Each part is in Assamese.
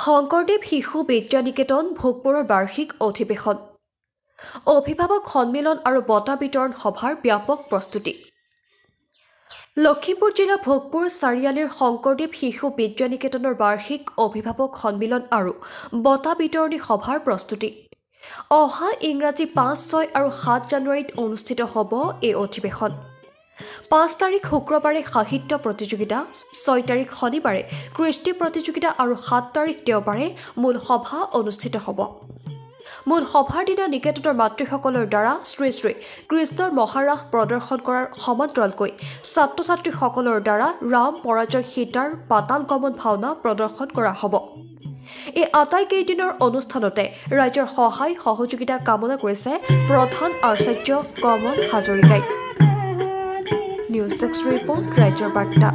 শংকৰদেৱ শিশু বিদ্যানিকেতন ভোগপুৰৰ বাৰ্ষিক অধিৱেশন অভিভাৱক সন্মিলন আৰু বঁটা বিতৰণ সভাৰ ব্যাপক প্ৰস্তুতি লখিমপুৰ জিলা ভোগপুৰ চাৰিআলিৰ শংকৰদেৱ শিশু বিদ্যানিকেতনৰ বাৰ্ষিক অভিভাৱক সন্মিলন আৰু বঁটা বিতৰণী সভাৰ প্ৰস্তুতি অহা ইংৰাজী ৫, ৬ আৰু ৭ জানুৱাৰীত অনুষ্ঠিত হ'ব এই অধিৱেশন ৫ তাৰিখ শুক্ৰবাৰে সাহিত্য প্ৰতিযোগিতা ৬ তাৰিখ শনিবাৰে কৃষ্টি প্ৰতিযোগিতা আৰু ৭ তাৰিখ দেওবাৰে মূল সভা অনুষ্ঠিত হ'ব মূল সভাৰ দিনা নিকেতনৰ মাতৃসকলৰ দ্বাৰা শ্ৰী শ্ৰী কৃষ্ণৰ মহাৰাস প্ৰদৰ্শন কৰাৰ সমান্তৰালকৈ ছাত্ৰ ছাত্ৰীসকলৰ দ্বাৰা ৰাম পৰাজয় সীতাৰ পাতাল গমন ভাওনা প্ৰদৰ্শন কৰা হ'ব এই আটাইকেইদিনৰ অনুষ্ঠানতে ৰাজ্যৰ সহায় সহযোগিতা কামনা কৰিছে প্ৰধান আচাৰ্য কমল হাজৰিকাই নিউজ ডেস্ক ৰিপৰ্ট ৰাজ্যৰ বাৰ্তা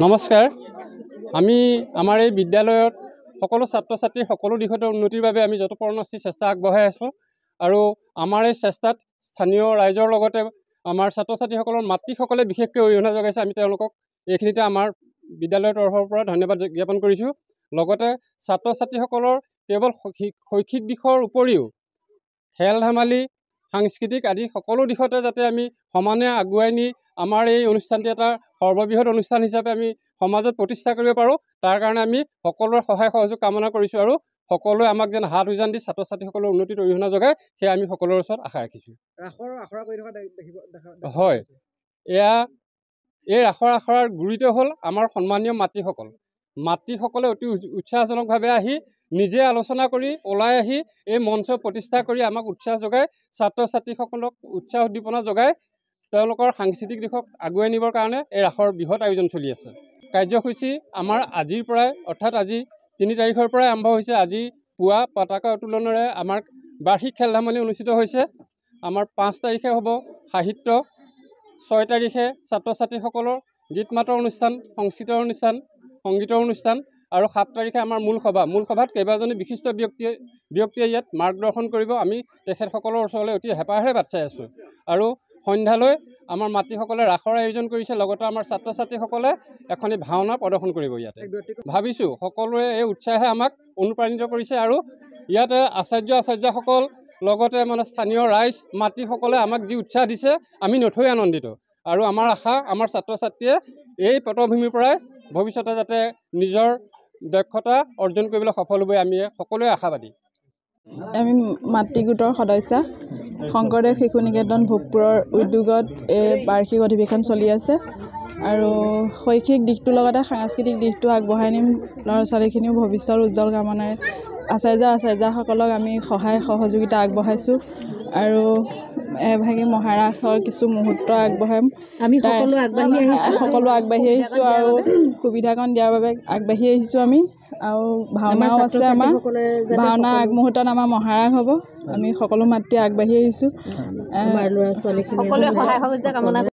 নমস্কাৰ আমি আমাৰ এই বিদ্যালয়ত সকলো ছাত্ৰ ছাত্ৰীৰ সকলো দিশতে উন্নতিৰ বাবে আমি যথোপৰোনাস্তি চেষ্টা আগবঢ়াই আছোঁ আৰু আমাৰ এই চেষ্টাত স্থানীয় ৰাইজৰ লগতে আমাৰ ছাত্ৰ ছাত্ৰীসকলৰ মাতৃসকলে বিশেষকৈ অৰিহণা যোগাইছে আমি তেওঁলোকক এইখিনিতে আমাৰ বিদ্যালয়ৰ তৰফৰ পৰা ধন্যবাদ জ্ঞাপন কৰিছোঁ লগতে ছাত্ৰ ছাত্ৰীসকলৰ কেৱল শৈক্ষিক দিশৰ উপৰিও খেল ধেমালি সাংস্কৃতিক আদি সকলো দিশতে যাতে আমি সমানে আগুৱাই নি আমাৰ এই অনুষ্ঠানটি এটা সৰ্ববৃহৎ অনুষ্ঠান হিচাপে আমি সমাজত প্ৰতিষ্ঠা কৰিব পাৰোঁ তাৰ কাৰণে আমি সকলোৰে সহায় সহযোগ কামনা কৰিছোঁ আৰু সকলোৱে আমাক যেন হাত উজান দি ছাত্ৰ ছাত্ৰীসকলৰ উন্নতিত অৰিহণা যোগায় সেয়া আমি সকলোৰে ওচৰত আশা ৰাখিছোঁ। হয়, এয়া এই ৰাসৰ আখৰাৰ গুৰিটো হ'ল আমাৰ সন্মানীয় মাতৃসকলে অতি উৎসাহজনকভাৱে আহি নিজে আলোচনা কৰি ওলাই আহি এই মঞ্চ প্ৰতিষ্ঠা কৰি আমাক উৎসাহ যোগাই ছাত্ৰ ছাত্ৰীসকলক উৎসাহ উদ্দীপনা যোগাই তেওঁলোকৰ সাংস্কৃতিক দিশক আগুৱাই নিবৰ কাৰণে এই ৰাসৰ বৃহৎ আয়োজন চলি আছে। কাৰ্যসূচী আমাৰ আজিৰ পৰাই অৰ্থাৎ আজি 3 তাৰিখৰ পৰাই আৰম্ভ হৈছে। আজি পুৱা পতাকা উত্তোলনেৰে আমাৰ বাৰ্ষিক খেল ধেমালি অনুষ্ঠিত হৈছে। আমাৰ 5 তাৰিখে হ'ব সাহিত্য, 6 তাৰিখে ছাত্ৰ ছাত্ৰীসকলৰ গীত মাতৰ অনুষ্ঠান, সংস্কৃতৰ অনুষ্ঠান, সংগীতৰ অনুষ্ঠান আৰু 7 তাৰিখে আমাৰ মূল সভাত কেইবাজনী বিশিষ্ট ব্যক্তিয়ে ইয়াত মাৰ্গদৰ্শন কৰিব। আমি তেখেতসকলৰ ওচৰলৈ অতি হেঁপাহেৰে বাট চাই আছোঁ। আৰু সন্ধ্যালৈ আমাৰ মাতৃসকলে ৰাসৰ আয়োজন কৰিছে, লগতে আমাৰ ছাত্ৰ ছাত্ৰীসকলে এখনি ভাওনা প্ৰদৰ্শন কৰিব। ইয়াতে ভাবিছোঁ সকলোৱে এই উৎসাহে আমাক অনুপ্ৰাণিত কৰিছে আৰু ইয়াতে আচাৰ্যসকল লগতে স্থানীয় ৰাইজ মাতৃসকলে আমাক যি উৎসাহ দিছে আমি নথৈ আনন্দিত। আৰু আমাৰ আশা আমাৰ ছাত্ৰ ছাত্ৰীয়ে এই পটভূমিৰ পৰাই ভৱিষ্যতে যাতে নিজৰ দক্ষতা অৰ্জন কৰিবলৈ সফল হ'ব আমি সকলোৱে আশাবাদী। আমি মাতৃ গোটৰ সদস্য শংকৰদেৱ শিশু নিকেতন ভোগপুৰৰ উদ্যোগত এই বাৰ্ষিক অধিৱেশন চলি আছে আৰু শৈক্ষিক দিশটোৰ লগতে সাংস্কৃতিক দিশটো আগবঢ়াই নিম। ল'ৰা ছোৱালীখিনিও ভৱিষ্যত উজ্জ্বল কামনাৰে আচাৰ্যসকলক আমি সহায় সহযোগিতা আগবঢ়াইছোঁ আৰু এভাগী মহাৰাসৰ কিছু মুহূৰ্ত আগবঢ়াম। আমি সকলো আগবাঢ়ি আহিছোঁ আৰু সুবিধাকণ দিয়াৰ বাবে আগবাঢ়ি আহিছোঁ আমি। আৰু ভাওনাও আছে, আমাৰ ভাওনা আগমুহূৰ্তত আমাৰ মহাৰাস হ'ব। আমি সকলো মাতৃ আগবাঢ়ি আহিছোঁ।